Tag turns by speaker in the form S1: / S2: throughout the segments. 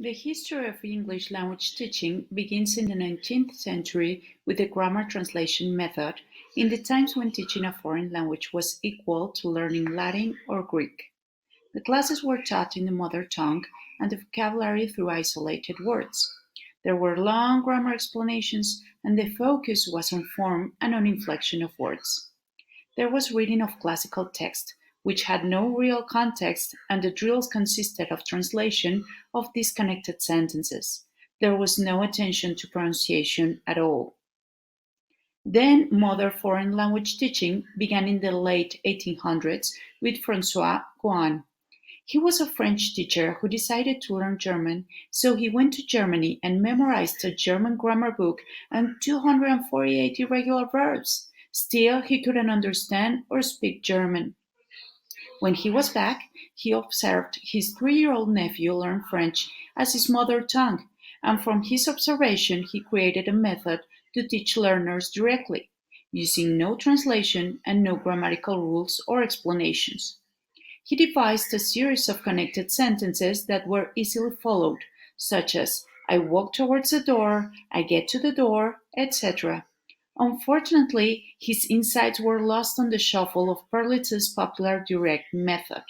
S1: The history of English language teaching begins in the 19th century with the grammar translation method, in the times when teaching a foreign language was equal to learning Latin or Greek. The classes were taught in the mother tongue and the vocabulary through isolated words. There were long grammar explanations, and the focus was on form and on inflection of words. There was reading of classical text, which had no real context, and the drills consisted of translation of disconnected sentences. There was no attention to pronunciation at all. Then modern foreign language teaching began in the late 1800s with Francois Gouin. He was a French teacher who decided to learn German, so he went to Germany and memorized a German grammar book and 248 irregular verbs. Still, he couldn't understand or speak German. When he was back, he observed his 3-year-old nephew learn French as his mother tongue, and from his observation he created a method to teach learners directly, using no translation and no grammatical rules or explanations. He devised a series of connected sentences that were easily followed, such as "I walk towards the door," "I get to the door," etc. Unfortunately, his insights were lost on the shuffle of Berlitz's popular direct method.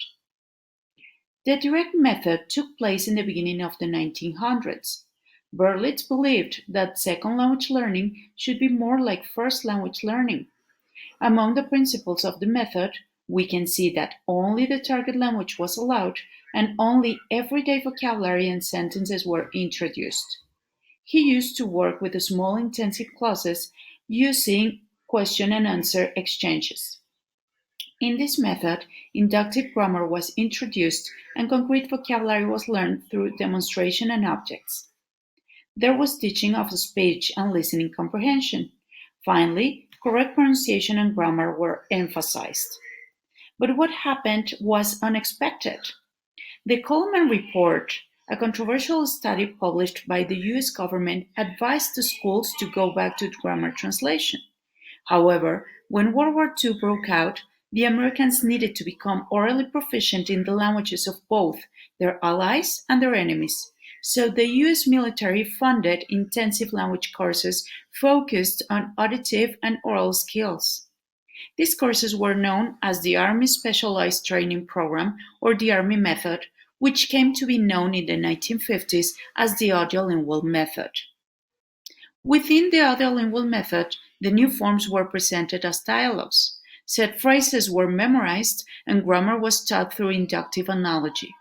S1: The direct method took place in the beginning of the 1900s. Berlitz believed that second language learning should be more like first language learning. Among the principles of the method, we can see that only the target language was allowed and only everyday vocabulary and sentences were introduced. He used to work with small intensive classes using question and answer exchanges. In this method, inductive grammar was introduced and concrete vocabulary was learned through demonstration and objects. There was teaching of speech and listening comprehension. Finally, correct pronunciation and grammar were emphasized. But what happened was unexpected. The Coleman report, a controversial study published by the US government, advised the schools to go back to grammar translation. However, when World War II broke out, the Americans needed to become orally proficient in the languages of both their allies and their enemies. So the US military funded intensive language courses focused on auditive and oral skills. These courses were known as the Army Specialized Training Program or the Army Method, which came to be known in the 1950s as the audiolingual method. Within the audiolingual method, the new forms were presented as dialogues. Set phrases were memorized and grammar was taught through inductive analogy.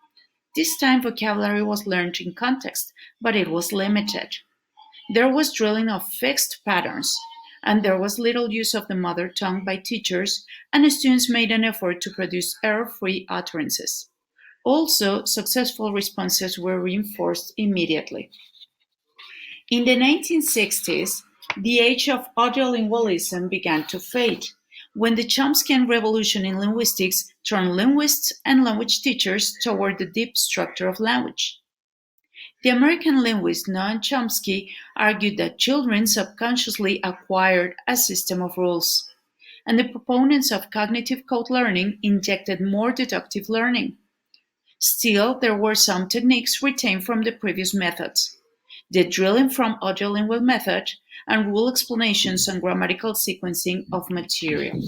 S1: This time vocabulary was learned in context, but it was limited. There was drilling of fixed patterns, and there was little use of the mother tongue by teachers, and students made an effort to produce error-free utterances. Also, successful responses were reinforced immediately. In the 1960s, the age of audiolingualism began to fade, when the Chomskyan revolution in linguistics turned linguists and language teachers toward the deep structure of language. The American linguist Noam Chomsky argued that children subconsciously acquired a system of rules, and the proponents of cognitive code learning injected more deductive learning. Still, there were some techniques retained from the previous methods. The drilling from audiolingual method and rule explanations and grammatical sequencing of material.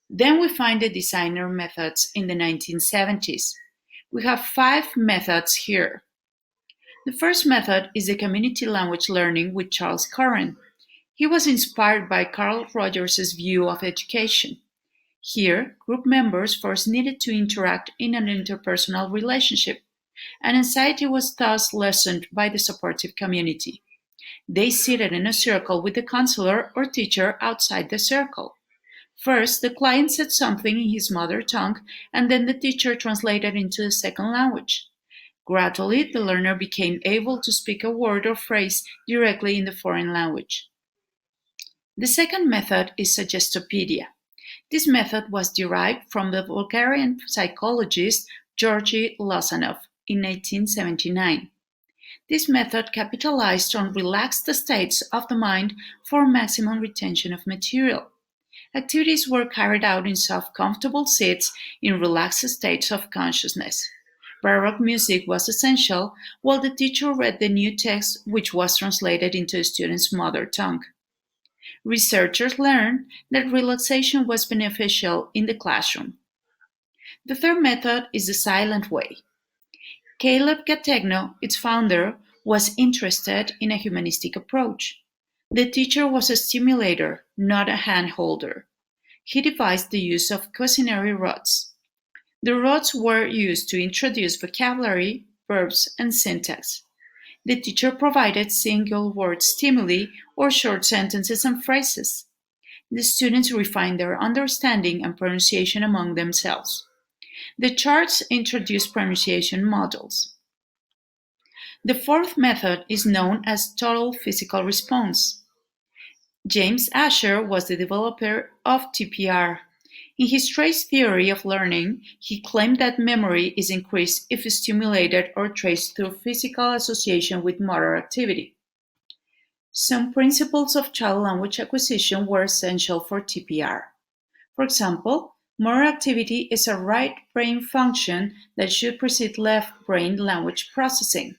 S1: Then we find the designer methods in the 1970s. We have 5 methods here. The first method is the community language learning with Charles Curran. He was inspired by Carl Rogers' view of education. Here, group members first needed to interact in an interpersonal relationship, and anxiety was thus lessened by the supportive community. They seated in a circle with the counselor or teacher outside the circle. First, the client said something in his mother tongue, and then the teacher translated into the second language. Gradually, the learner became able to speak a word or phrase directly in the foreign language. The second method is Suggestopedia. This method was derived from the Bulgarian psychologist Georgy Lozanov in 1879. This method capitalized on relaxed states of the mind for maximum retention of material. Activities were carried out in soft, comfortable seats in relaxed states of consciousness. Baroque music was essential, while the teacher read the new text which was translated into the student's mother tongue. Researchers learned that relaxation was beneficial in the classroom. The third method is the silent way. Gattegno, its founder, was interested in a humanistic approach. The teacher was a stimulator, not a hand-holder. He devised the use of quaternary rods. The rods were used to introduce vocabulary, verbs, and syntax. The teacher provided single-word stimuli or short sentences and phrases. The students refined their understanding and pronunciation among themselves. The charts introduce pronunciation models. The fourth method is known as total physical response. James Asher was the developer of TPR. In his trace theory of learning, he claimed that memory is increased if stimulated or traced through physical association with motor activity. Some principles of child language acquisition were essential for TPR. For example, motor activity is a right brain function that should precede left brain language processing.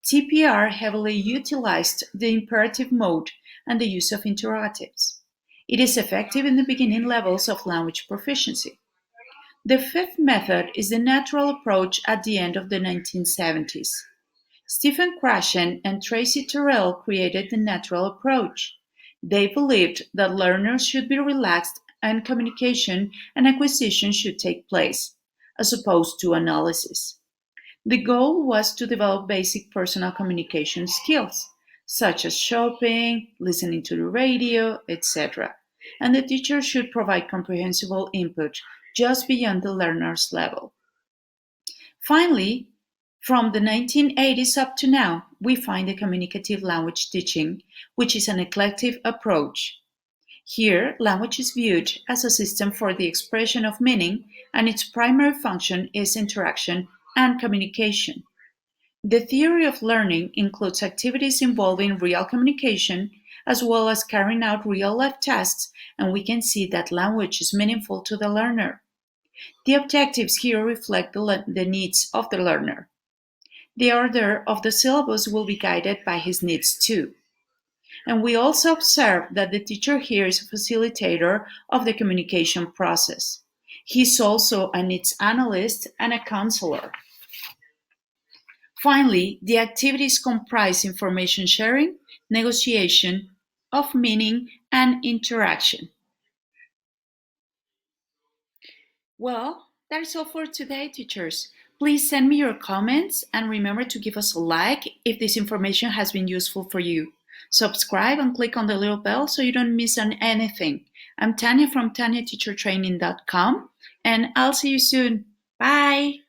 S1: TPR heavily utilized the imperative mode and the use of interrogatives. It is effective in the beginning levels of language proficiency. The fifth method is the natural approach at the end of the 1970s. Stephen Kashen and Tracy Terrel created the natural approach. They believed that learners should be relaxed and communication and acquisition should take place, as opposed to analysis. The goal was to develop basic personal communication skills, such as shopping, listening to the radio, etc. And the teacher should provide comprehensible input just beyond the learner's level. Finally, from the 1980s up to now, we find the communicative language teaching, which is an eclectic approach. Here, language is viewed as a system for the expression of meaning, and its primary function is interaction and communication. The theory of learning includes activities involving real communication, as well as carrying out real-life tasks, and we can see that language is meaningful to the learner. The objectives here reflect the needs of the learner. The order of the syllabus will be guided by his needs too. And we also observe that the teacher here is a facilitator of the communication process. He's also a needs analyst and a counselor. Finally, the activities comprise information sharing, negotiation of meaning, and interaction. Well, that is all for today, teachers. Please send me your comments and remember to give us a like if this information has been useful for you. Subscribe and click on the little bell so you don't miss on anything. I'm Tanya from TanyaTeacherTraining.com and I'll see you soon. Bye!